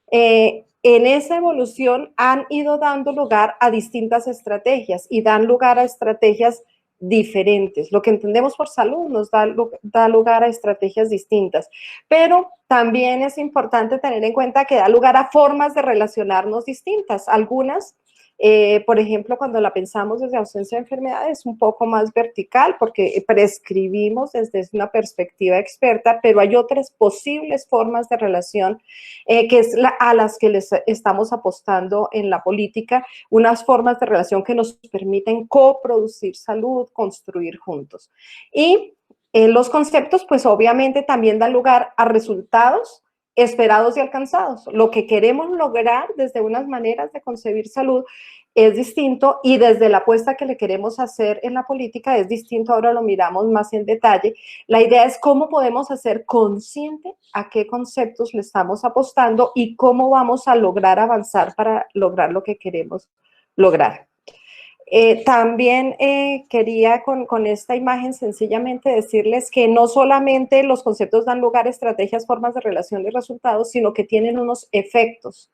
En esa evolución han ido dando lugar a distintas estrategias y dan lugar a estrategias diferentes. Lo que entendemos por salud nos da lugar a estrategias distintas, pero también es importante tener en cuenta que da lugar a formas de relacionarnos distintas. Algunas, por ejemplo, cuando la pensamos desde ausencia de enfermedad, es un poco más vertical porque prescribimos desde una perspectiva experta, pero hay otras posibles formas de relación que es a las que les estamos apostando en la política, unas formas de relación que nos permiten coproducir salud, construir juntos. Y los conceptos, pues obviamente también dan lugar a resultados esperados y alcanzados. Lo que queremos lograr desde unas maneras de concebir salud es distinto y desde la apuesta que le queremos hacer en la política es distinto. Ahora lo miramos más en detalle. La idea es cómo podemos hacer consciente a qué conceptos le estamos apostando y cómo vamos a lograr avanzar para lograr lo que queremos lograr. También quería con esta imagen sencillamente decirles que no solamente los conceptos dan lugar a estrategias, formas de relación y resultados, sino que tienen unos efectos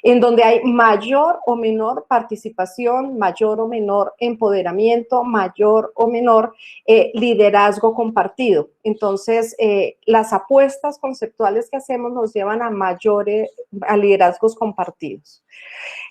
en donde hay mayor o menor participación, mayor o menor empoderamiento, mayor o menor liderazgo compartido. Entonces, las apuestas conceptuales que hacemos nos llevan a liderazgos compartidos.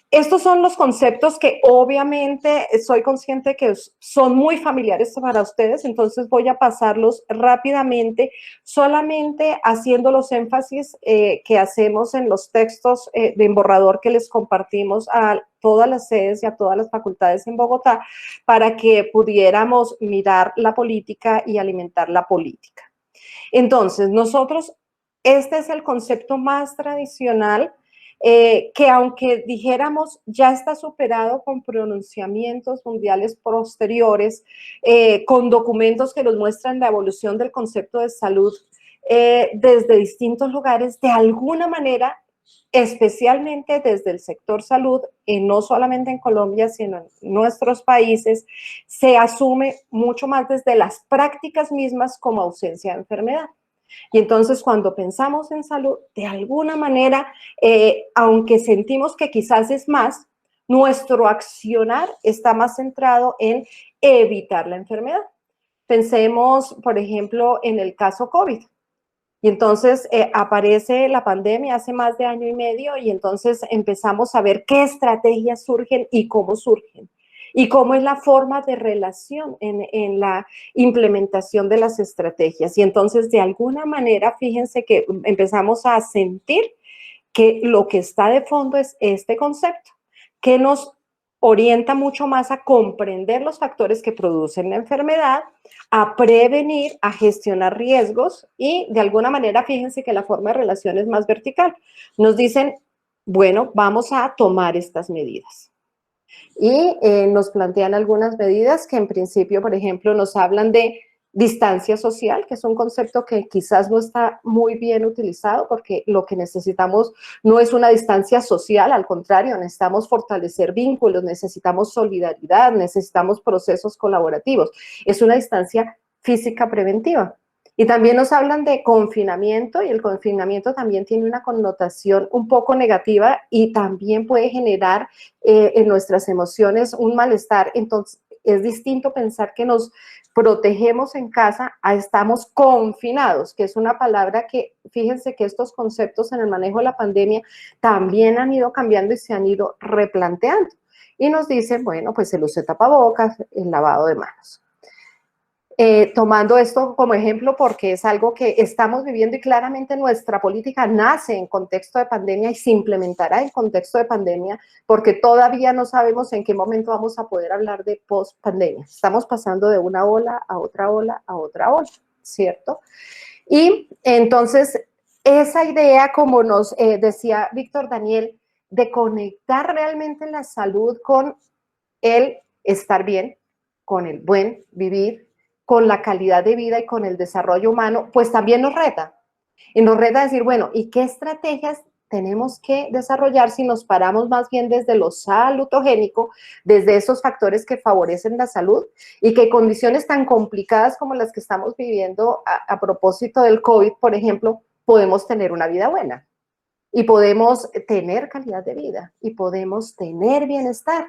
Estos son los conceptos que obviamente soy consciente que son muy familiares para ustedes, entonces voy a pasarlos rápidamente, solamente haciendo los énfasis que hacemos en los textos de borrador que les compartimos a todas las sedes y a todas las facultades en Bogotá para que pudiéramos mirar la política y alimentar la política. Entonces, nosotros, este es el concepto más tradicional que aunque dijéramos ya está superado con pronunciamientos mundiales posteriores, con documentos que nos muestran la evolución del concepto de salud desde distintos lugares, de alguna manera, especialmente desde el sector salud, no solamente en Colombia, sino en nuestros países, se asume mucho más desde las prácticas mismas como ausencia de enfermedad. Y entonces cuando pensamos en salud, de alguna manera, aunque sentimos que quizás es más, nuestro accionar está más centrado en evitar la enfermedad. Pensemos, por ejemplo, en el caso COVID. Y entonces aparece la pandemia hace más de año y medio y entonces empezamos a ver qué estrategias surgen y cómo surgen. Y cómo es la forma de relación en la implementación de las estrategias. Y entonces, de alguna manera, fíjense que empezamos a sentir que lo que está de fondo es este concepto, que nos orienta mucho más a comprender los factores que producen la enfermedad, a prevenir, a gestionar riesgos y de alguna manera, fíjense que la forma de relación es más vertical. Nos dicen, bueno, vamos a tomar estas medidas. Y nos plantean algunas medidas que en principio, por ejemplo, nos hablan de distancia social, que es un concepto que quizás no está muy bien utilizado porque lo que necesitamos no es una distancia social, al contrario, necesitamos fortalecer vínculos, necesitamos solidaridad, necesitamos procesos colaborativos. Es una distancia física preventiva. Y también nos hablan de confinamiento y el confinamiento también tiene una connotación un poco negativa y también puede generar en nuestras emociones un malestar. Entonces, es distinto pensar que nos protegemos en casa a estamos confinados, que es una palabra que, fíjense que estos conceptos en el manejo de la pandemia también han ido cambiando y se han ido replanteando. Y nos dicen, bueno, pues el uso de tapabocas, el lavado de manos. Tomando esto como ejemplo porque es algo que estamos viviendo y claramente nuestra política nace en contexto de pandemia y se implementará en contexto de pandemia porque todavía no sabemos en qué momento vamos a poder hablar de post-pandemia. Estamos pasando de una ola a otra ola a otra ola, ¿cierto? Y entonces esa idea, como nos decía Víctor Daniel, de conectar realmente la salud con el estar bien, con el buen vivir, con la calidad de vida y con el desarrollo humano, pues también nos reta. Y nos reta a decir, bueno, ¿y qué estrategias tenemos que desarrollar si nos paramos más bien desde lo salutogénico, desde esos factores que favorecen la salud y que condiciones tan complicadas como las que estamos viviendo a propósito del COVID, por ejemplo, podemos tener una vida buena? y podemos tener calidad de vida y podemos tener bienestar.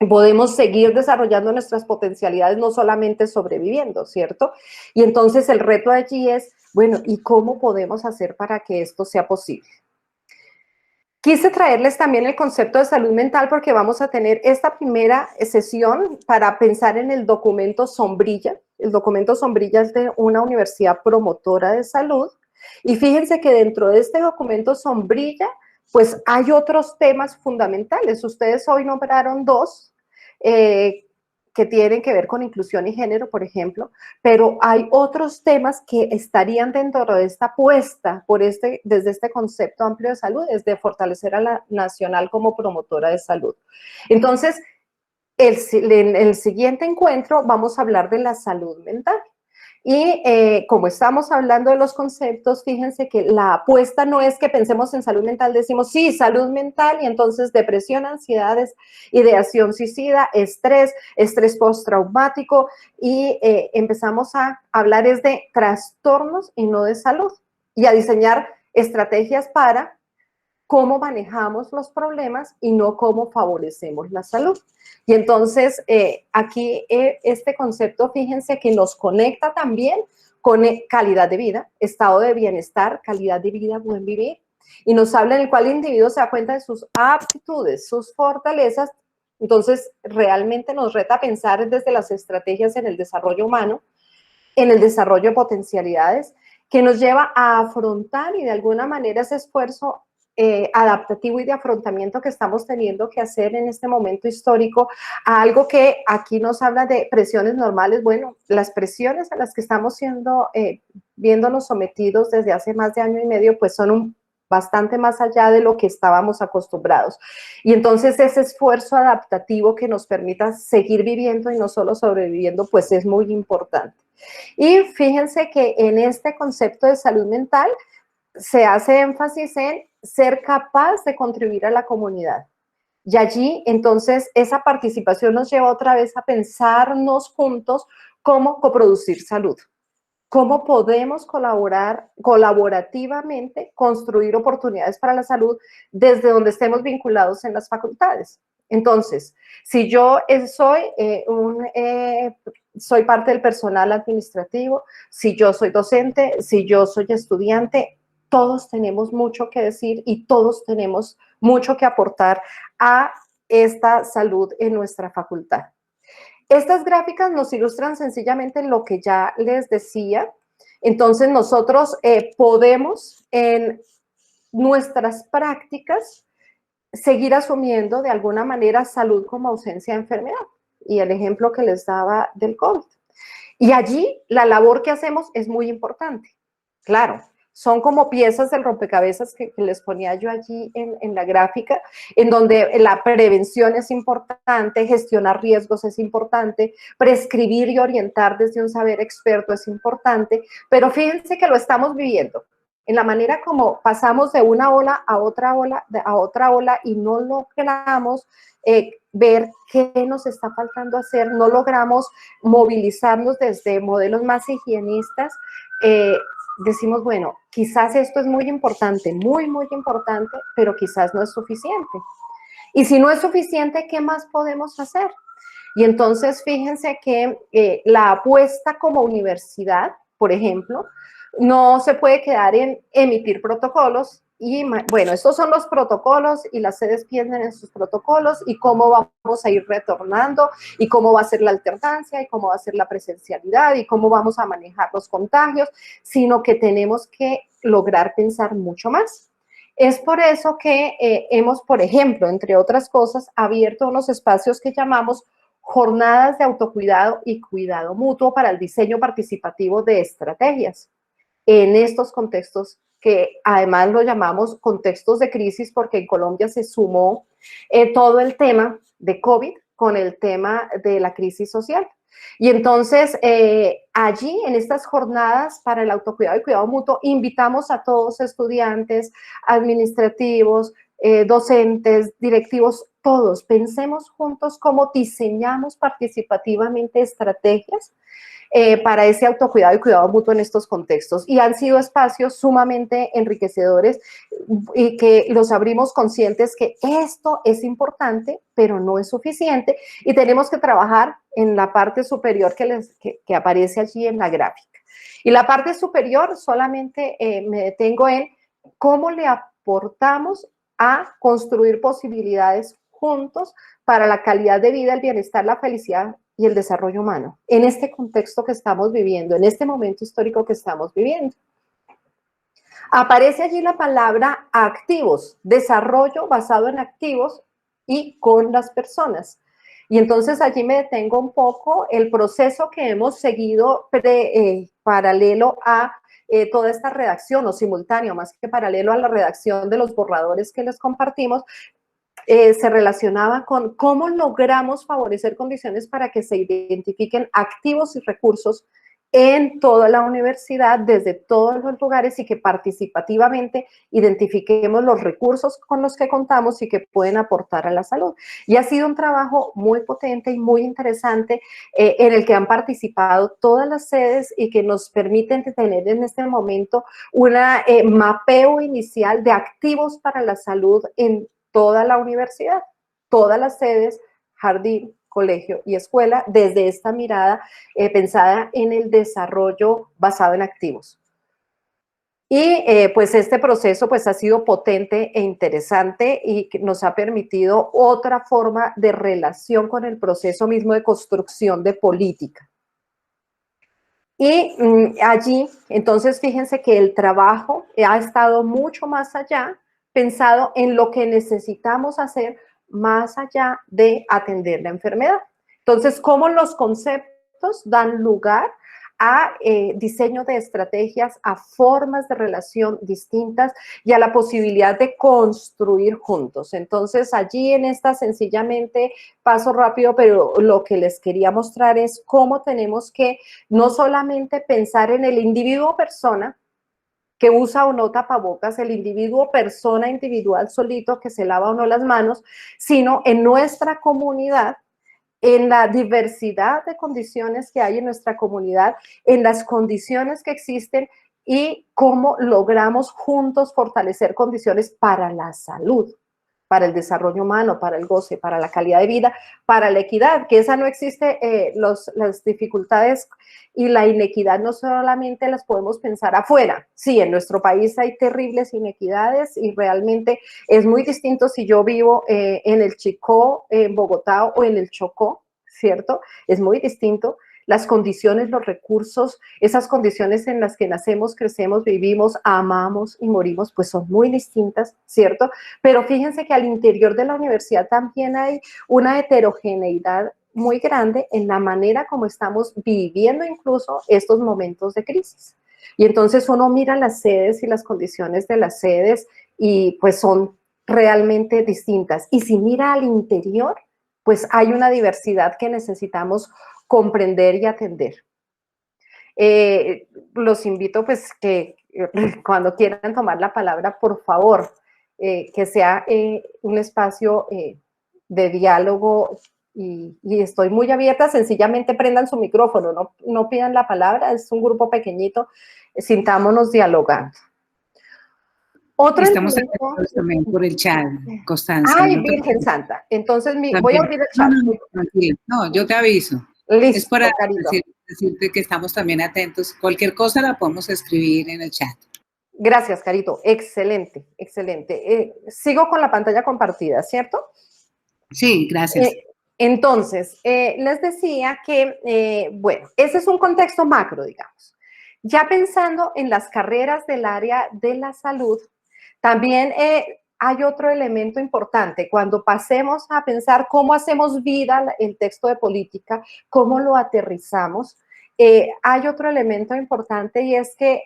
Podemos seguir desarrollando nuestras potencialidades, no solamente sobreviviendo, ¿cierto? Y entonces el reto allí es, bueno, ¿y cómo podemos hacer para que esto sea posible? Quise traerles también el concepto de salud mental porque vamos a tener esta primera sesión para pensar en el documento Sombrilla. El documento Sombrilla es de una universidad promotora de salud. Y fíjense que dentro de este documento Sombrilla, pues hay otros temas fundamentales. Ustedes hoy nombraron dos, que tienen que ver con inclusión y género, por ejemplo, pero hay otros temas que estarían dentro de esta apuesta desde este concepto amplio de salud, es de fortalecer a la nacional como promotora de salud. Entonces, en el siguiente encuentro vamos a hablar de la salud mental. Y como estamos hablando de los conceptos, fíjense que la apuesta no es que pensemos en salud mental, decimos sí, salud mental, y entonces depresión, ansiedades, ideación suicida, estrés postraumático, y empezamos a hablar es de trastornos y no de salud, y a diseñar estrategias para cómo manejamos los problemas y no cómo favorecemos la salud. Y entonces, aquí este concepto, fíjense que nos conecta también con calidad de vida, estado de bienestar, calidad de vida, buen vivir, y nos habla en el cual el individuo se da cuenta de sus aptitudes, sus fortalezas. Entonces, realmente nos reta a pensar desde las estrategias en el desarrollo humano, en el desarrollo de potencialidades, que nos lleva a afrontar y de alguna manera ese esfuerzo adaptativo y de afrontamiento que estamos teniendo que hacer en este momento histórico, a algo que aquí nos habla de presiones normales. Bueno, las presiones a las que estamos viéndonos sometidos desde hace más de año y medio, pues son bastante más allá de lo que estábamos acostumbrados. Y entonces ese esfuerzo adaptativo que nos permita seguir viviendo y no solo sobreviviendo, pues es muy importante. Y fíjense que en este concepto de salud mental se hace énfasis en ser capaz de contribuir a la comunidad. Y allí, entonces, esa participación nos lleva otra vez a pensarnos juntos cómo coproducir salud. Cómo podemos colaborar colaborativamente, construir oportunidades para la salud desde donde estemos vinculados en las facultades. Entonces, si yo soy parte del personal administrativo, si yo soy docente, si yo soy estudiante, todos tenemos mucho que decir y todos tenemos mucho que aportar a esta salud en nuestra facultad. Estas gráficas nos ilustran sencillamente lo que ya les decía. Entonces, nosotros podemos en nuestras prácticas seguir asumiendo de alguna manera salud como ausencia de enfermedad. Y el ejemplo que les daba del COVID. Y allí la labor que hacemos es muy importante. Claro, son como piezas del rompecabezas que les ponía yo allí en la gráfica, en donde la prevención es importante, gestionar riesgos es importante, prescribir y orientar desde un saber experto es importante, pero fíjense que lo estamos viviendo en la manera como pasamos de una ola a otra ola y no logramos ver qué nos está faltando hacer, no logramos movilizarnos desde modelos más higienistas. Decimos, bueno, quizás esto es muy importante, muy, muy importante, pero quizás no es suficiente. Y si no es suficiente, ¿qué más podemos hacer? Y entonces fíjense que la apuesta como universidad, por ejemplo, no se puede quedar en emitir protocolos y, bueno, estos son los protocolos y las sedes piensan en sus protocolos y cómo vamos a ir retornando y cómo va a ser la alternancia y cómo va a ser la presencialidad y cómo vamos a manejar los contagios, sino que tenemos que lograr pensar mucho más. Es por eso que hemos, por ejemplo, entre otras cosas, abierto unos espacios que llamamos jornadas de autocuidado y cuidado mutuo para el diseño participativo de estrategias en estos contextos que además lo llamamos contextos de crisis porque en Colombia se sumó todo el tema de COVID con el tema de la crisis social. Y entonces allí en estas jornadas para el autocuidado y cuidado mutuo invitamos a todos estudiantes, administrativos, docentes, directivos, todos pensemos juntos cómo diseñamos participativamente estrategias para ese autocuidado y cuidado mutuo en estos contextos. Y han sido espacios sumamente enriquecedores y que los abrimos conscientes que esto es importante, pero no es suficiente y tenemos que trabajar en la parte superior que aparece allí en la gráfica. Y la parte superior solamente me detengo en cómo le aportamos a construir posibilidades juntos para la calidad de vida, el bienestar, la felicidad y el desarrollo humano, en este contexto que estamos viviendo, en este momento histórico que estamos viviendo. Aparece allí la palabra activos, desarrollo basado en activos y con las personas. Y entonces allí me detengo un poco el proceso que hemos seguido paralelo a toda esta redacción o simultáneo, más que paralelo a la redacción de los borradores que les compartimos, se relacionaba con cómo logramos favorecer condiciones para que se identifiquen activos y recursos en toda la universidad, desde todos los lugares y que participativamente identifiquemos los recursos con los que contamos y que pueden aportar a la salud. Y ha sido un trabajo muy potente y muy interesante en el que han participado todas las sedes y que nos permiten tener en este momento un mapeo inicial de activos para la salud en toda la universidad, todas las sedes, jardín, colegio y escuela, desde esta mirada pensada en el desarrollo basado en activos. Y pues este proceso pues ha sido potente e interesante y nos ha permitido otra forma de relación con el proceso mismo de construcción de política. Y allí, entonces, fíjense que el trabajo ha estado mucho más allá, pensado en lo que necesitamos hacer más allá de atender la enfermedad. Entonces, cómo los conceptos dan lugar a diseño de estrategias, a formas de relación distintas y a la posibilidad de construir juntos. Entonces, allí en esta sencillamente paso rápido, pero lo que les quería mostrar es cómo tenemos que no solamente pensar en el individuo persona, que usa o no tapabocas, el individuo persona individual solito que se lava o no las manos, sino en nuestra comunidad, en la diversidad de condiciones que hay en nuestra comunidad, en las condiciones que existen y cómo logramos juntos fortalecer condiciones para la salud, para el desarrollo humano, para el goce, para la calidad de vida, para la equidad, que esa no existe, las dificultades y la inequidad no solamente las podemos pensar afuera. Sí, en nuestro país hay terribles inequidades y realmente es muy distinto si yo vivo en el Chicó, en Bogotá o en el Chocó, ¿cierto? Es muy distinto. Las condiciones, los recursos, esas condiciones en las que nacemos, crecemos, vivimos, amamos y morimos, pues son muy distintas, ¿cierto? Pero fíjense que al interior de la universidad también hay una heterogeneidad muy grande en la manera como estamos viviendo incluso estos momentos de crisis. Y entonces uno mira las sedes y las condiciones de las sedes y pues son realmente distintas. Y si mira al interior, pues hay una diversidad que necesitamos comprender y atender. Los invito pues que cuando quieran tomar la palabra, por favor, que sea un espacio de diálogo y estoy muy abierta, sencillamente prendan su micrófono, no pidan la palabra, es un grupo pequeñito, sintámonos dialogando. Otro Estamos elemento, también por el chat, Constanza. Ay, Virgen Santa. Entonces voy a abrir el chat. No, yo te aviso. Listo, es para decirte que estamos también atentos. Cualquier cosa la podemos escribir en el chat. Gracias, Carito. Excelente, excelente. Sigo con la pantalla compartida, ¿cierto? Sí, gracias. Entonces, les decía que, bueno, ese es un contexto macro, digamos. Ya pensando en las carreras del área de la salud, también hay otro elemento importante. Cuando pasemos a pensar cómo hacemos vida el texto de política, cómo lo aterrizamos, hay otro elemento importante y es que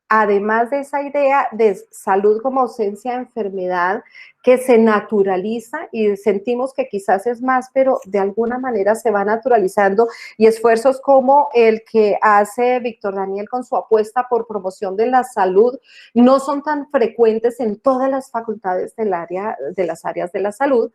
además de esa idea de salud como ausencia de enfermedad, que se naturaliza y sentimos que quizás es más, pero de alguna manera se va naturalizando y esfuerzos como el que hace Víctor Daniel con su apuesta por promoción de la salud no son tan frecuentes en todas las facultades del área, de las áreas de la salud.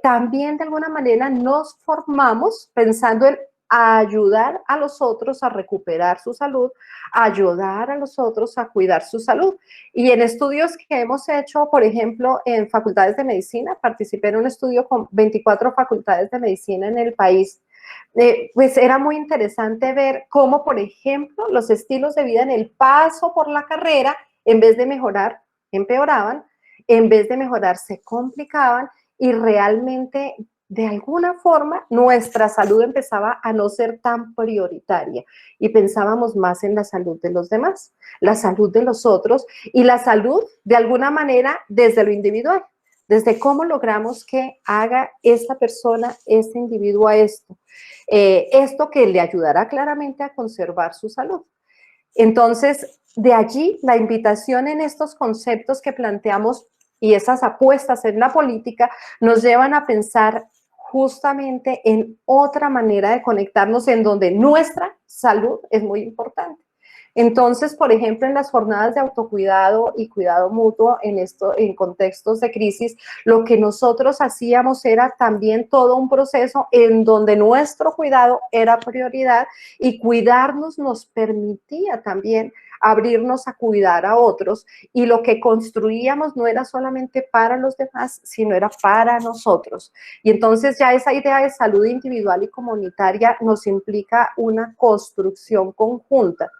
También de alguna manera nos formamos pensando en a ayudar a los otros a recuperar su salud, a ayudar a los otros a cuidar su salud. Y en estudios que hemos hecho, por ejemplo, en facultades de medicina, participé en un estudio con 24 facultades de medicina en el país, pues era muy interesante ver cómo, por ejemplo, los estilos de vida en el paso por la carrera, en vez de mejorar, empeoraban, en vez de mejorar, se complicaban y realmente, de alguna forma, nuestra salud empezaba a no ser tan prioritaria y pensábamos más en la salud de los demás, la salud de los otros y la salud, de alguna manera, desde lo individual, desde cómo logramos que haga esta persona, este individuo esto que le ayudará claramente a conservar su salud. Entonces, de allí la invitación en estos conceptos que planteamos y esas apuestas en la política nos llevan a pensar justamente en otra manera de conectarnos en donde nuestra salud es muy importante. Entonces, por ejemplo, en las jornadas de autocuidado y cuidado mutuo en contextos de crisis, lo que nosotros hacíamos era también todo un proceso en donde nuestro cuidado era prioridad y cuidarnos nos permitía también abrirnos a cuidar a otros y lo que construíamos no era solamente para los demás, sino era para nosotros. Y entonces ya esa idea de salud individual y comunitaria nos implica una construcción conjunta.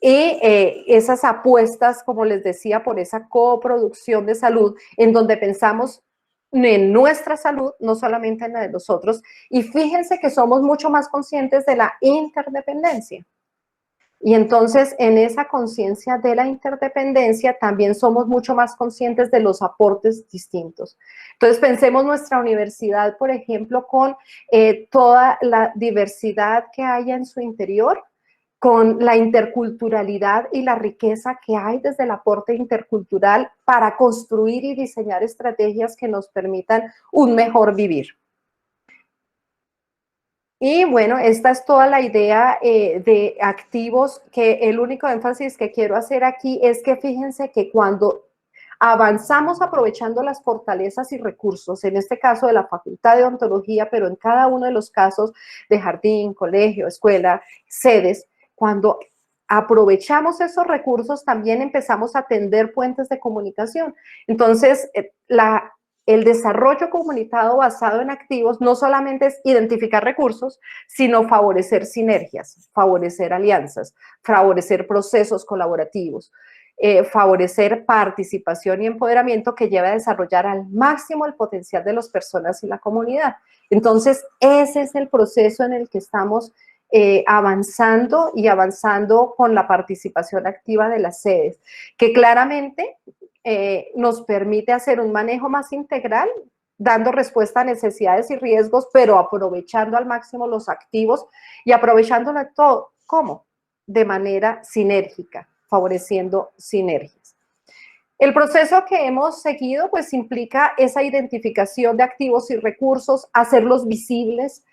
Y esas apuestas, como les decía, por esa coproducción de salud, en donde pensamos en nuestra salud, no solamente en la de los otros. Y fíjense que somos mucho más conscientes de la interdependencia. Y entonces, en esa conciencia de la interdependencia, también somos mucho más conscientes de los aportes distintos. Entonces, pensemos nuestra universidad, por ejemplo, con toda la diversidad que haya en su interior, con la interculturalidad y la riqueza que hay desde el aporte intercultural para construir y diseñar estrategias que nos permitan un mejor vivir. Y bueno, esta es toda la idea de activos, que el único énfasis que quiero hacer aquí es que fíjense que cuando avanzamos aprovechando las fortalezas y recursos, en este caso de la Facultad de Odontología, pero en cada uno de los casos de jardín, colegio, escuela, sedes, cuando aprovechamos esos recursos también empezamos a tender puentes de comunicación. Entonces, el desarrollo comunitario basado en activos no solamente es identificar recursos, sino favorecer sinergias, favorecer alianzas, favorecer procesos colaborativos, favorecer participación y empoderamiento que lleve a desarrollar al máximo el potencial de las personas y la comunidad. Entonces, ese es el proceso en el que estamos avanzando y avanzando con la participación activa de las sedes, que claramente nos permite hacer un manejo más integral, dando respuesta a necesidades y riesgos, pero aprovechando al máximo los activos y aprovechándolo todo. ¿Cómo? De manera sinérgica, favoreciendo sinergias. El proceso que hemos seguido pues implica esa identificación de activos y recursos, hacerlos visibles,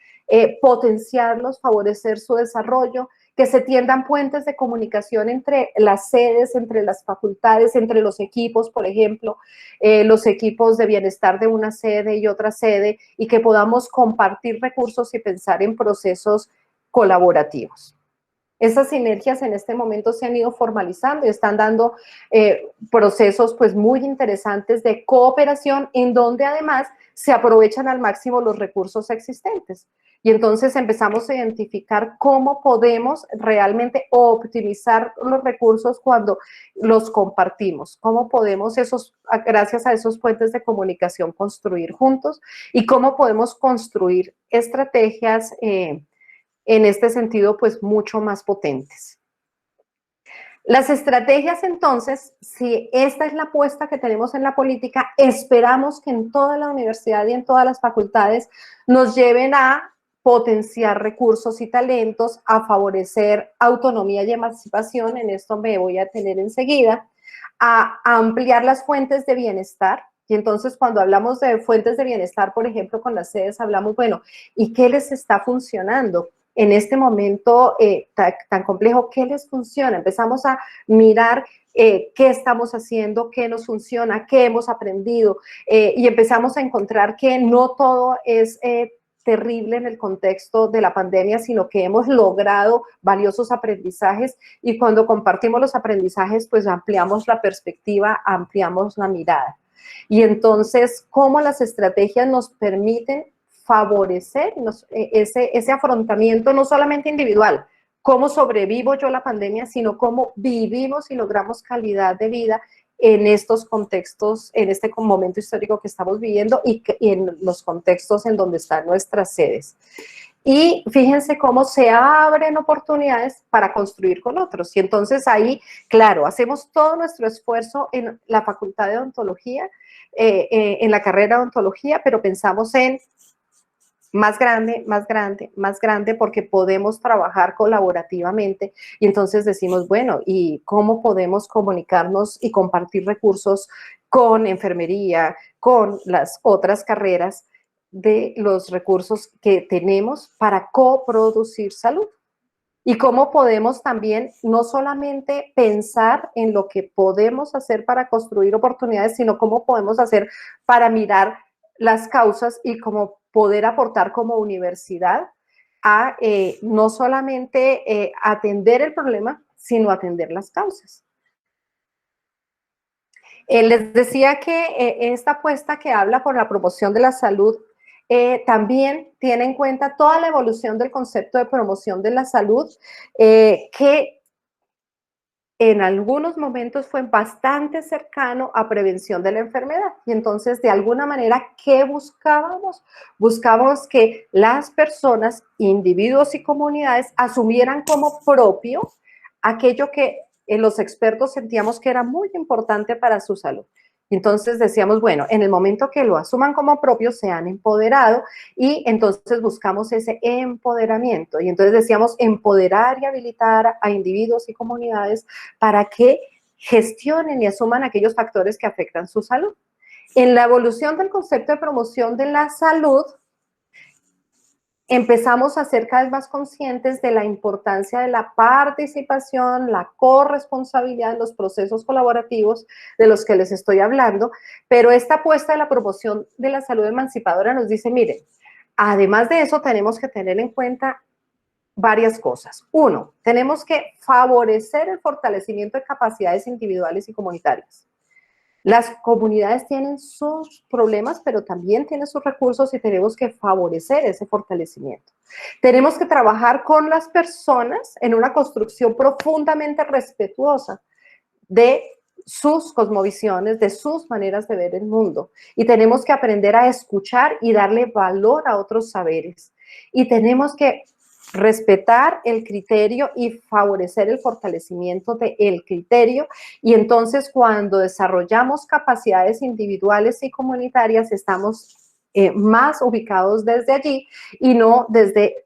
potenciarlos, favorecer su desarrollo, que se tiendan puentes de comunicación entre las sedes, entre las facultades, entre los equipos, por ejemplo, los equipos de bienestar de una sede y otra sede, y que podamos compartir recursos y pensar en procesos colaborativos. Esas sinergias en este momento se han ido formalizando y están dando procesos pues muy interesantes de cooperación en donde además se aprovechan al máximo los recursos existentes. Y entonces empezamos a identificar cómo podemos realmente optimizar los recursos cuando los compartimos, cómo podemos gracias a esos puentes de comunicación construir juntos y cómo podemos construir estrategias en este sentido, pues mucho más potentes. Las estrategias, entonces, si esta es la apuesta que tenemos en la política, esperamos que en toda la universidad y en todas las facultades nos lleven a potenciar recursos y talentos, a favorecer autonomía y emancipación, en esto me voy a tener enseguida, a ampliar las fuentes de bienestar. Y entonces cuando hablamos de fuentes de bienestar, por ejemplo, con las sedes, hablamos, bueno, ¿y qué les está funcionando? En este momento tan complejo, ¿qué les funciona? Empezamos a mirar qué estamos haciendo, qué nos funciona, qué hemos aprendido y empezamos a encontrar que no todo es terrible en el contexto de la pandemia, sino que hemos logrado valiosos aprendizajes y cuando compartimos los aprendizajes, pues ampliamos la perspectiva, ampliamos la mirada. Y entonces, cómo las estrategias nos permiten favorecer ese afrontamiento no solamente individual, cómo sobrevivo yo la pandemia, sino cómo vivimos y logramos calidad de vida en estos contextos, en este momento histórico que estamos viviendo y en los contextos en donde están nuestras sedes. Y fíjense cómo se abren oportunidades para construir con otros. Y entonces ahí, claro, hacemos todo nuestro esfuerzo en la Facultad de Odontología, en la carrera de Odontología, pero pensamos en más grande, más grande, más grande, porque podemos trabajar colaborativamente y entonces decimos, bueno, ¿y cómo podemos comunicarnos y compartir recursos con enfermería, con las otras carreras de los recursos que tenemos para coproducir salud? Y cómo podemos también no solamente pensar en lo que podemos hacer para construir oportunidades, sino cómo podemos hacer para mirar las causas y cómo poder aportar como universidad a no solamente atender el problema, sino atender las causas. Les decía que esta apuesta que habla por la promoción de la salud también tiene en cuenta toda la evolución del concepto de promoción de la salud, que en algunos momentos fue bastante cercano a prevención de la enfermedad. Y entonces, de alguna manera, ¿qué buscábamos? Buscábamos que las personas, individuos y comunidades asumieran como propio aquello que los expertos sentíamos que era muy importante para su salud. Entonces decíamos, bueno, en el momento que lo asuman como propio, se han empoderado y entonces buscamos ese empoderamiento. Y entonces decíamos empoderar y habilitar a individuos y comunidades para que gestionen y asuman aquellos factores que afectan su salud. En la evolución del concepto de promoción de la salud, empezamos a ser cada vez más conscientes de la importancia de la participación, la corresponsabilidad en los procesos colaborativos de los que les estoy hablando, pero esta apuesta de la promoción de la salud emancipadora nos dice, miren, además de eso tenemos que tener en cuenta varias cosas. Uno, tenemos que favorecer el fortalecimiento de capacidades individuales y comunitarias. Las comunidades tienen sus problemas, pero también tienen sus recursos y tenemos que favorecer ese fortalecimiento. Tenemos que trabajar con las personas en una construcción profundamente respetuosa de sus cosmovisiones, de sus maneras de ver el mundo. Y tenemos que aprender a escuchar y darle valor a otros saberes. Y tenemos que respetar el criterio y favorecer el fortalecimiento del criterio. Y entonces cuando desarrollamos capacidades individuales y comunitarias, estamos más ubicados desde allí y no desde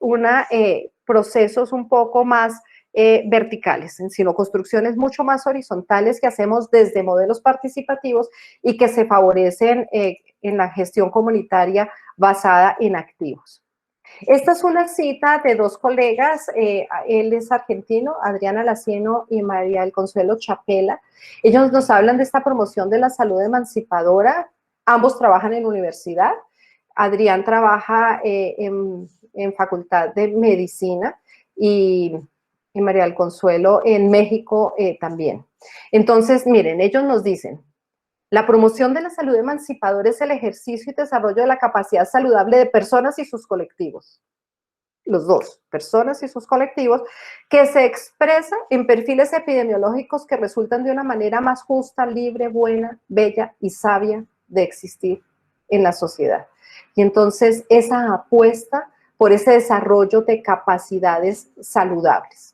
procesos un poco más verticales, sino construcciones mucho más horizontales que hacemos desde modelos participativos y que se favorecen en la gestión comunitaria basada en activos. Esta es una cita de dos colegas, él es argentino, Adriana Lacieno y María del Consuelo Chapela. Ellos nos hablan de esta promoción de la salud emancipadora. Ambos trabajan en universidad. Adrián trabaja en Facultad de Medicina y María del Consuelo en México también. Entonces, miren, ellos nos dicen, la promoción de la salud emancipadora es el ejercicio y desarrollo de la capacidad saludable de personas y sus colectivos. Los dos, personas y sus colectivos, que se expresa en perfiles epidemiológicos que resultan de una manera más justa, libre, buena, bella y sabia de existir en la sociedad. Y entonces esa apuesta por ese desarrollo de capacidades saludables.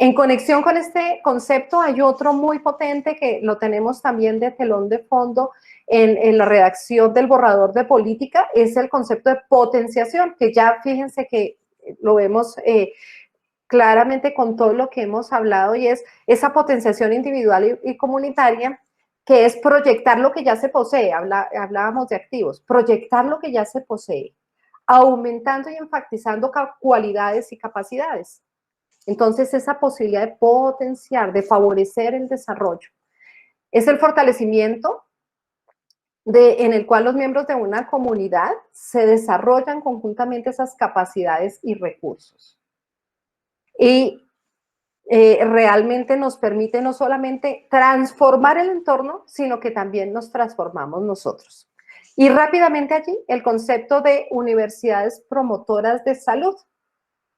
En conexión con este concepto hay otro muy potente que lo tenemos también de telón de fondo en la redacción del borrador de política, es el concepto de potenciación, que ya fíjense que lo vemos claramente con todo lo que hemos hablado y es esa potenciación individual y comunitaria, que es proyectar lo que ya se posee, hablábamos de activos, proyectar lo que ya se posee, aumentando y enfatizando cualidades y capacidades. Entonces, esa posibilidad de potenciar, de favorecer el desarrollo. Es el fortalecimiento en el cual los miembros de una comunidad se desarrollan conjuntamente esas capacidades y recursos. Y realmente nos permite no solamente transformar el entorno, sino que también nos transformamos nosotros. Y rápidamente allí el concepto de universidades promotoras de salud.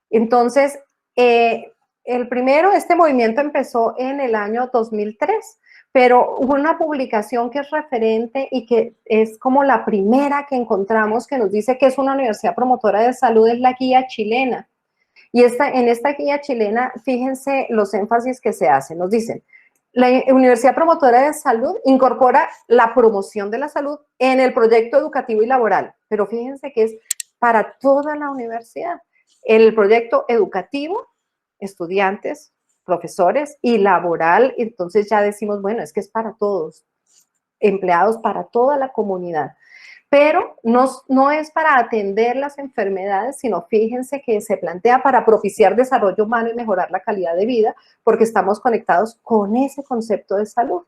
Entonces, este movimiento empezó en el año 2003, pero hubo una publicación que es referente y que es como la primera que encontramos que nos dice que es una universidad promotora de salud, es la guía chilena. Y en esta guía chilena, fíjense los énfasis que se hacen. Nos dicen, la Universidad Promotora de Salud incorpora la promoción de la salud en el proyecto educativo y laboral, pero fíjense que es para toda la universidad. El proyecto educativo, estudiantes, profesores, y laboral, entonces ya decimos, bueno, es que es para todos, empleados para toda la comunidad. Pero no es para atender las enfermedades, sino fíjense que se plantea para propiciar desarrollo humano y mejorar la calidad de vida, porque estamos conectados con ese concepto de salud,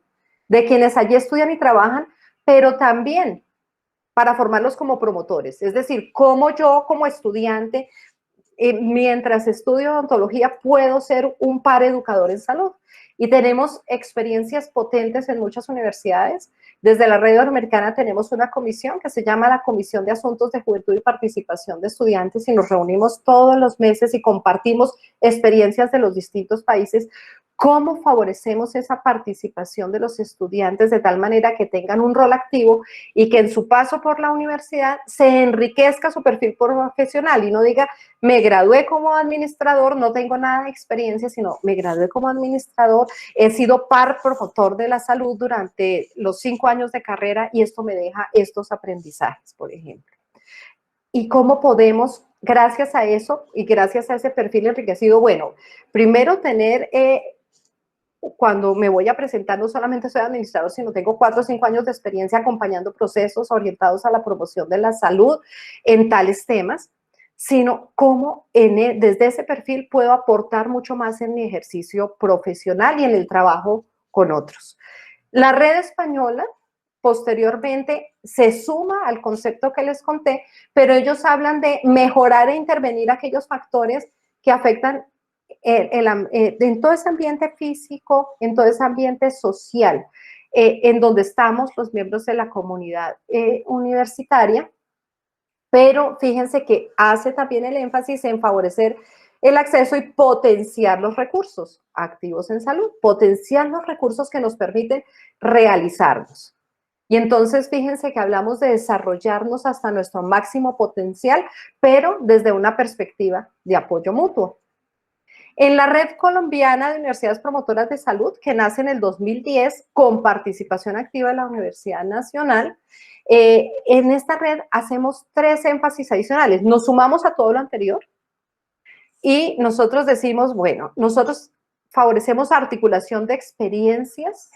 de quienes allí estudian y trabajan, pero también para formarlos como promotores, es decir, cómo yo como estudiante, mientras estudio odontología, puedo ser un par educador en salud. Y tenemos experiencias potentes en muchas universidades. Desde la red americana tenemos una comisión que se llama la Comisión de Asuntos de Juventud y Participación de Estudiantes, y nos reunimos todos los meses y compartimos experiencias de los distintos países. ¿Cómo favorecemos esa participación de los estudiantes de tal manera que tengan un rol activo y que en su paso por la universidad se enriquezca su perfil profesional y no diga, me gradué como administrador, no tengo nada de experiencia, sino me gradué como administrador, he sido par promotor de la salud durante los 5 años de carrera y esto me deja estos aprendizajes, por ejemplo? ¿Y cómo podemos, gracias a eso y gracias a ese perfil enriquecido, bueno, primero tener... cuando me voy a presentar, no solamente soy administrador, sino tengo 4 o 5 años de experiencia acompañando procesos orientados a la promoción de la salud en tales temas, sino cómo desde ese perfil puedo aportar mucho más en mi ejercicio profesional y en el trabajo con otros. La red española posteriormente se suma al concepto que les conté, pero ellos hablan de mejorar e intervenir aquellos factores que afectan en todo ese ambiente físico, en todo ese ambiente social, en donde estamos los miembros de la comunidad universitaria, pero fíjense que hace también el énfasis en favorecer el acceso y potenciar los recursos activos en salud, potenciar los recursos que nos permiten realizarnos. Y entonces fíjense que hablamos de desarrollarnos hasta nuestro máximo potencial, pero desde una perspectiva de apoyo mutuo. En la Red Colombiana de Universidades Promotoras de Salud, que nace en el 2010 con participación activa de la Universidad Nacional, en esta red hacemos 3 énfasis adicionales. Nos sumamos a todo lo anterior y nosotros decimos, bueno, nosotros favorecemos articulación de experiencias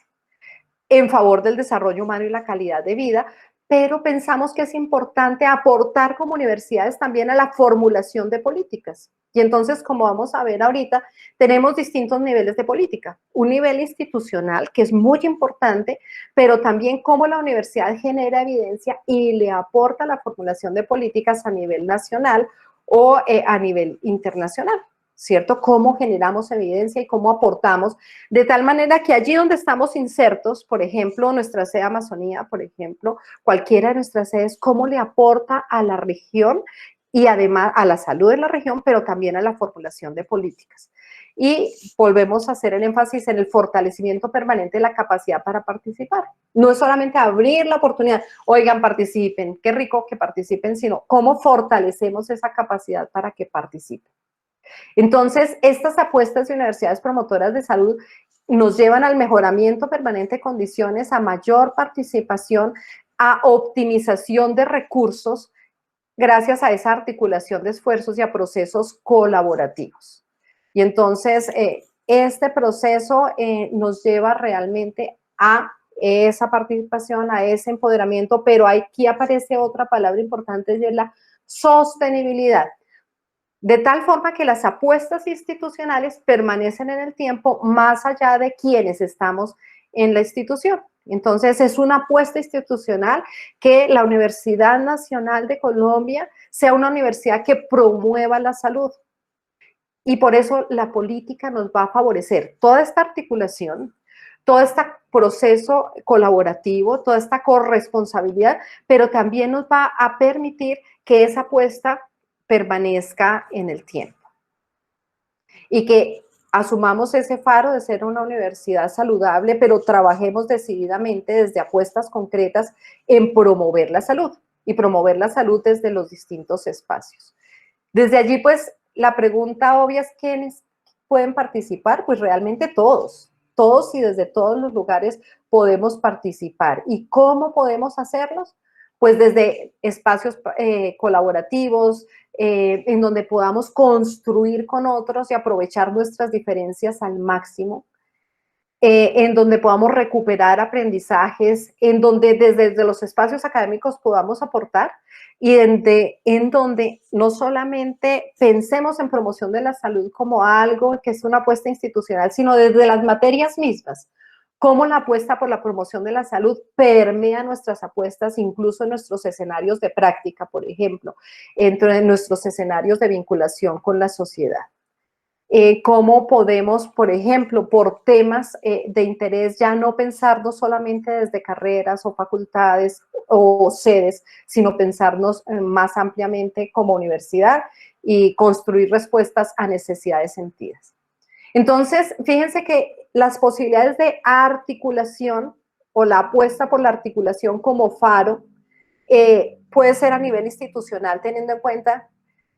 en favor del desarrollo humano y la calidad de vida, pero pensamos que es importante aportar como universidades también a la formulación de políticas. Y entonces, como vamos a ver ahorita, tenemos distintos niveles de política. Un nivel institucional, que es muy importante, pero también cómo la universidad genera evidencia y le aporta la formulación de políticas a nivel nacional o a nivel internacional, ¿cierto? Cómo generamos evidencia y cómo aportamos, de tal manera que allí donde estamos insertos, por ejemplo, nuestra sede Amazonía, por ejemplo, cualquiera de nuestras sedes, cómo le aporta a la región y además a la salud de la región, pero también a la formulación de políticas. Y volvemos a hacer el énfasis en el fortalecimiento permanente de la capacidad para participar. No es solamente abrir la oportunidad, oigan, participen, qué rico que participen, sino cómo fortalecemos esa capacidad para que participen. Entonces, estas apuestas de universidades promotoras de salud nos llevan al mejoramiento permanente de condiciones, a mayor participación, a optimización de recursos, gracias a esa articulación de esfuerzos y a procesos colaborativos. Y entonces, este proceso nos lleva realmente a esa participación, a ese empoderamiento, pero aquí aparece otra palabra importante, y es la sostenibilidad. De tal forma que las apuestas institucionales permanecen en el tiempo más allá de quienes estamos en la institución. Entonces, es una apuesta institucional que la Universidad Nacional de Colombia sea una universidad que promueva la salud. Y por eso la política nos va a favorecer toda esta articulación, todo este proceso colaborativo, toda esta corresponsabilidad, pero también nos va a permitir que esa apuesta permanezca en el tiempo. Y que asumamos ese faro de ser una universidad saludable, pero trabajemos decididamente desde apuestas concretas en promover la salud y promover la salud desde los distintos espacios. Desde allí, pues, la pregunta obvia es ¿quiénes pueden participar? Pues realmente todos y desde todos los lugares podemos participar. ¿Y cómo podemos hacerlos? Pues desde espacios colaborativos, en donde podamos construir con otros y aprovechar nuestras diferencias al máximo, en donde podamos recuperar aprendizajes, en donde desde los espacios académicos podamos aportar y en donde no solamente pensemos en promoción de la salud como algo que es una apuesta institucional, sino desde las materias mismas, cómo la apuesta por la promoción de la salud permea nuestras apuestas, incluso en nuestros escenarios de práctica, por ejemplo, entre nuestros escenarios de vinculación con la sociedad. Cómo podemos, por ejemplo, por temas de interés, ya no pensarnos solamente desde carreras o facultades o sedes, sino pensarnos más ampliamente como universidad y construir respuestas a necesidades sentidas. Entonces, fíjense que las posibilidades de articulación o la apuesta por la articulación como faro puede ser a nivel institucional, teniendo en cuenta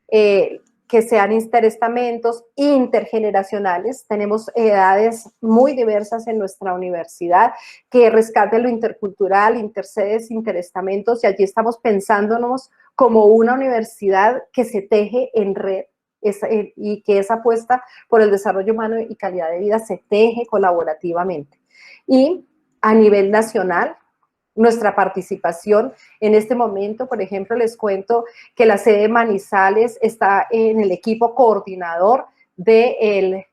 que sean interestamentos intergeneracionales. Tenemos edades muy diversas en nuestra universidad, que rescaten lo intercultural, intersedes, interestamentos, y allí estamos pensándonos como una universidad que se teje en red, y que esa apuesta por el desarrollo humano y calidad de vida se teje colaborativamente. Y a nivel nacional, nuestra participación en este momento, por ejemplo, les cuento que la sede de Manizales está en el equipo coordinador del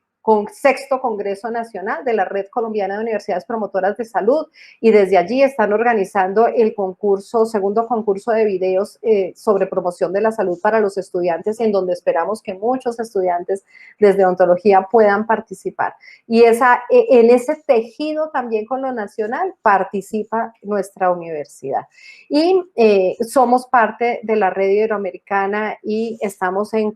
sexto Congreso Nacional de la Red Colombiana de Universidades Promotoras de Salud, y desde allí están organizando el segundo concurso de videos sobre promoción de la salud para los estudiantes, en donde esperamos que muchos estudiantes desde odontología puedan participar. Y en ese tejido también con lo nacional participa nuestra universidad. Y somos parte de la red iberoamericana y estamos en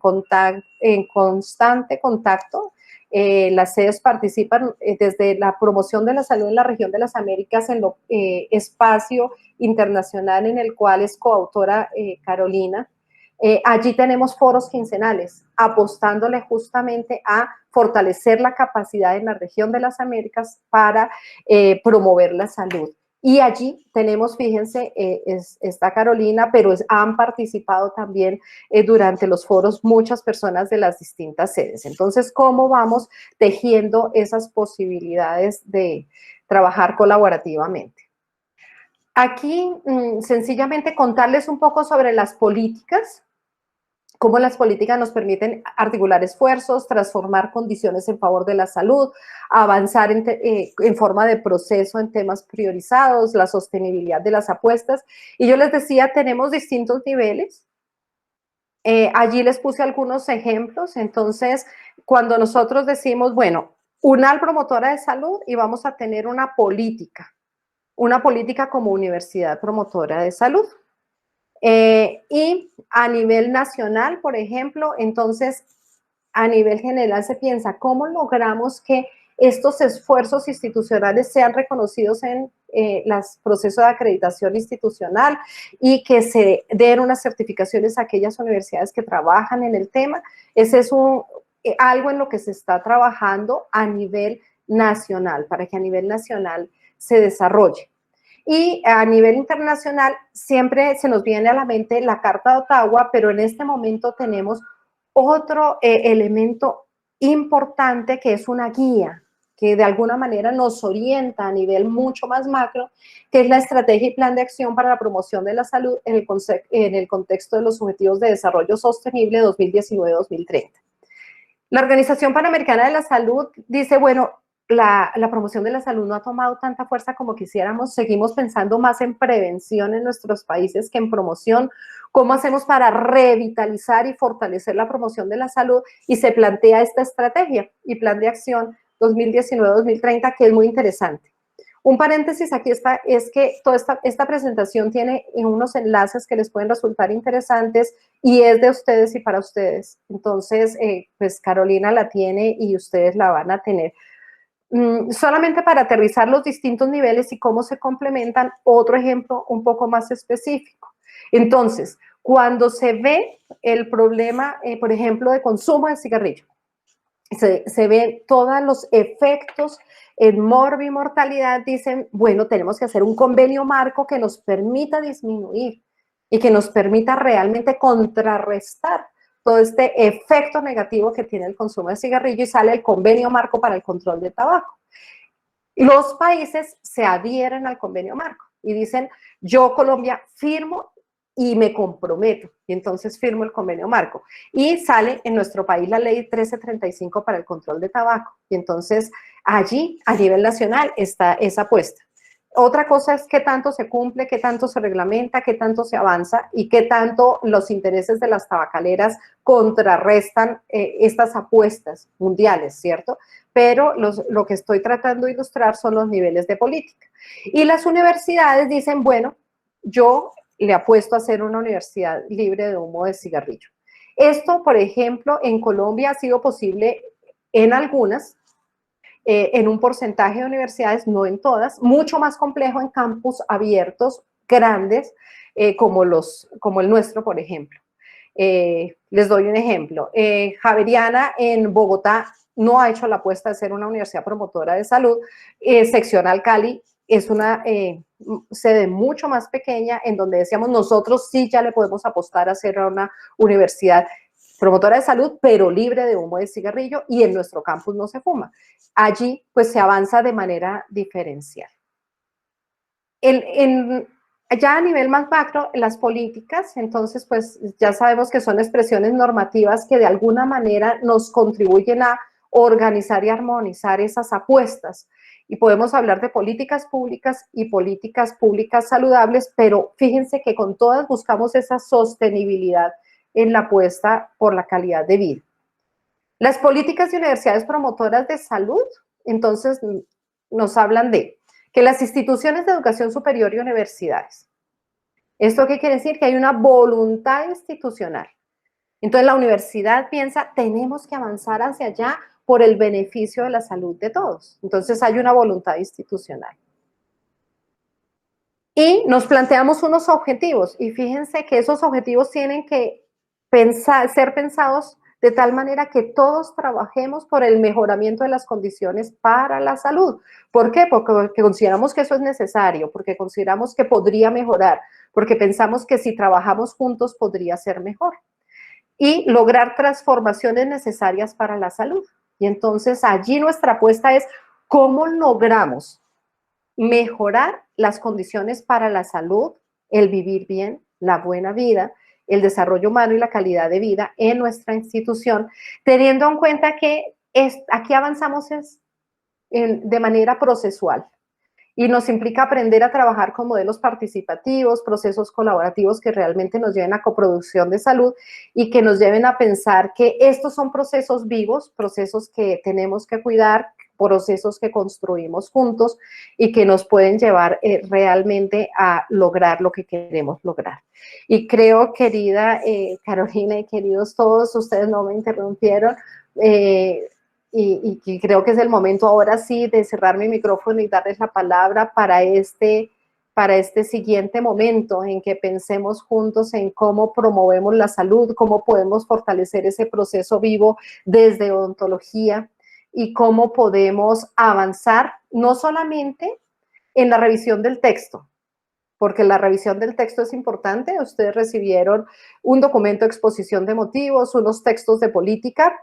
constante contacto. Las sedes participan desde la promoción de la salud en la región de las Américas, en el espacio internacional en el cual es coautora Carolina. Allí tenemos foros quincenales, apostándole justamente a fortalecer la capacidad en la región de las Américas para promover la salud. Y allí tenemos, fíjense, está Carolina, pero han participado también durante los foros muchas personas de las distintas sedes. Entonces, ¿cómo vamos tejiendo esas posibilidades de trabajar colaborativamente? Aquí, sencillamente, contarles un poco sobre las políticas, cómo las políticas nos permiten articular esfuerzos, transformar condiciones en favor de la salud, avanzar en forma de proceso en temas priorizados, la sostenibilidad de las apuestas. Y yo les decía, tenemos distintos niveles. Allí les puse algunos ejemplos. Entonces, cuando nosotros decimos, bueno, una promotora de salud y vamos a tener una política como universidad promotora de salud. Y a nivel nacional, por ejemplo, entonces, a nivel general se piensa, ¿cómo logramos que estos esfuerzos institucionales sean reconocidos en los procesos de acreditación institucional y que se den unas certificaciones a aquellas universidades que trabajan en el tema? Ese es algo en lo que se está trabajando a nivel nacional, para que a nivel nacional se desarrolle. Y a nivel internacional siempre se nos viene a la mente la Carta de Ottawa, pero en este momento tenemos otro elemento importante que es una guía que de alguna manera nos orienta a nivel mucho más macro, que es la Estrategia y Plan de Acción para la Promoción de la Salud en el contexto de los Objetivos de Desarrollo Sostenible 2019-2030. La Organización Panamericana de la Salud dice, bueno, la promoción de la salud no ha tomado tanta fuerza como quisiéramos. Seguimos pensando más en prevención en nuestros países que en promoción. ¿Cómo hacemos para revitalizar y fortalecer la promoción de la salud? Y se plantea esta estrategia y plan de acción 2019-2030, que es muy interesante. Un paréntesis aquí está, es que toda esta presentación tiene unos enlaces que les pueden resultar interesantes y es de ustedes y para ustedes. Entonces, pues Carolina la tiene y ustedes la van a tener. Solamente para aterrizar los distintos niveles y cómo se complementan, otro ejemplo un poco más específico. Entonces, cuando se ve el problema, por ejemplo, de consumo de cigarrillo, se ven todos los efectos en mortalidad, dicen, bueno, tenemos que hacer un convenio marco que nos permita disminuir y que nos permita realmente contrarrestar todo este efecto negativo que tiene el consumo de cigarrillo, y sale el convenio marco para el control del tabaco. Los países se adhieren al convenio marco y dicen, yo Colombia firmo y me comprometo, y entonces firmo el convenio marco. Y sale en nuestro país la ley 1335 para el control de tabaco, y entonces allí, a nivel nacional, está esa apuesta. Otra cosa es qué tanto se cumple, qué tanto se reglamenta, qué tanto se avanza y qué tanto los intereses de las tabacaleras contrarrestan estas apuestas mundiales, ¿cierto? Pero lo que estoy tratando de ilustrar son los niveles de política. Y las universidades dicen, bueno, yo le apuesto a ser una universidad libre de humo de cigarrillo. Esto, por ejemplo, en Colombia ha sido posible en algunas, en un porcentaje de universidades, no en todas, mucho más complejo en campus abiertos, grandes, como el nuestro, por ejemplo. Les doy un ejemplo. Javeriana en Bogotá no ha hecho la apuesta de ser una universidad promotora de salud. Seccional Cali es una sede mucho más pequeña, en donde decíamos nosotros sí ya le podemos apostar a ser una universidad promotora de salud, pero libre de humo de cigarrillo, y en nuestro campus no se fuma. Allí pues se avanza de manera diferencial. Ya a nivel más macro, las políticas, entonces pues ya sabemos que son expresiones normativas que de alguna manera nos contribuyen a organizar y armonizar esas apuestas. Y podemos hablar de políticas públicas y políticas públicas saludables, pero fíjense que con todas buscamos esa sostenibilidad en la apuesta por la calidad de vida. Las políticas de universidades promotoras de salud, entonces, nos hablan de que las instituciones de educación superior y universidades. ¿Esto qué quiere decir? Que hay una voluntad institucional. Entonces, la universidad piensa, tenemos que avanzar hacia allá por el beneficio de la salud de todos. Entonces, hay una voluntad institucional. Y nos planteamos unos objetivos, y fíjense que esos objetivos tienen que ser pensados de tal manera que todos trabajemos por el mejoramiento de las condiciones para la salud. ¿Por qué? Porque consideramos que eso es necesario, porque consideramos que podría mejorar, porque pensamos que si trabajamos juntos podría ser mejor. Y lograr transformaciones necesarias para la salud. Y entonces allí nuestra apuesta es cómo logramos mejorar las condiciones para la salud, el vivir bien, la buena vida, el desarrollo humano y la calidad de vida en nuestra institución, teniendo en cuenta que aquí avanzamos de manera procesual y nos implica aprender a trabajar con modelos participativos, procesos colaborativos que realmente nos lleven a coproducción de salud y que nos lleven a pensar que estos son procesos vivos, procesos que tenemos que cuidar, procesos que construimos juntos y que nos pueden llevar realmente a lograr lo que queremos lograr. Y creo, querida Carolina y queridos todos, ustedes no me interrumpieron, y creo que es el momento ahora sí de cerrar mi micrófono y darles la palabra para este siguiente momento en que pensemos juntos en cómo promovemos la salud, cómo podemos fortalecer ese proceso vivo desde odontología y cómo podemos avanzar no solamente en la revisión del texto, porque la revisión del texto es importante. Ustedes recibieron un documento de exposición de motivos, unos textos de política.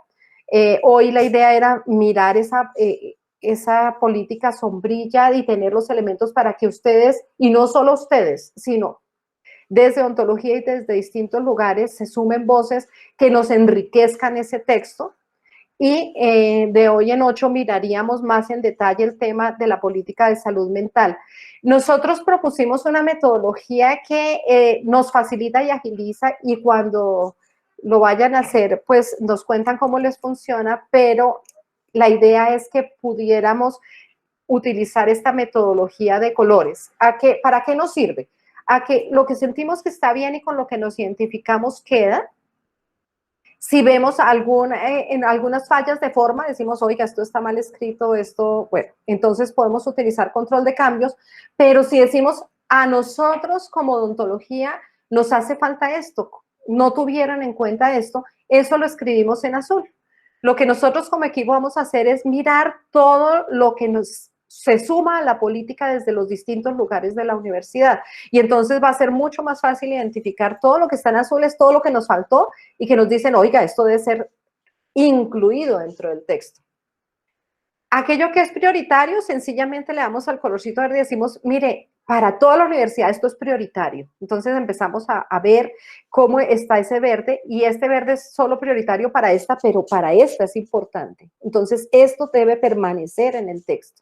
Hoy la idea era mirar esa política sombrilla y tener los elementos para que ustedes, y no solo ustedes, sino desde ontología y desde distintos lugares, se sumen voces que nos enriquezcan ese texto y de hoy en 8 miraríamos más en detalle el tema de la política de salud mental. Nosotros propusimos una metodología que nos facilita y agiliza, y cuando lo vayan a hacer, pues nos cuentan cómo les funciona, pero la idea es que pudiéramos utilizar esta metodología de colores. ¿Para qué nos sirve? A que lo que sentimos que está bien y con lo que nos identificamos queda. Si vemos en algunas fallas de forma, decimos, oiga, esto está mal escrito, esto, bueno, entonces podemos utilizar control de cambios, pero si decimos, a nosotros como odontología nos hace falta esto, no tuvieron en cuenta esto, eso lo escribimos en azul. Lo que nosotros como equipo vamos a hacer es mirar todo lo que se suma a la política desde los distintos lugares de la universidad. Y entonces va a ser mucho más fácil identificar todo lo que está en azul, es todo lo que nos faltó y que nos dicen, oiga, esto debe ser incluido dentro del texto. Aquello que es prioritario, sencillamente le damos al colorcito verde y decimos, mire, para toda la universidad esto es prioritario. Entonces empezamos a ver cómo está ese verde, y este verde es solo prioritario para esta, pero para esta es importante. Entonces esto debe permanecer en el texto.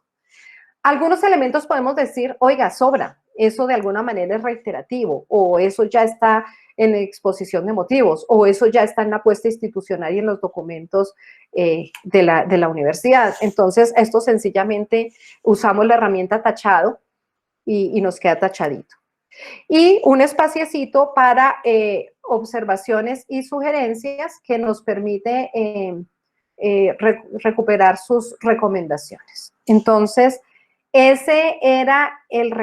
Algunos elementos podemos decir, oiga, sobra, eso de alguna manera es reiterativo, o eso ya está en exposición de motivos, o eso ya está en la apuesta institucional y en los documentos de la universidad. Entonces, esto sencillamente usamos la herramienta tachado y nos queda tachadito. Y un espaciecito para observaciones y sugerencias que nos permite recuperar sus recomendaciones. Entonces, ese era el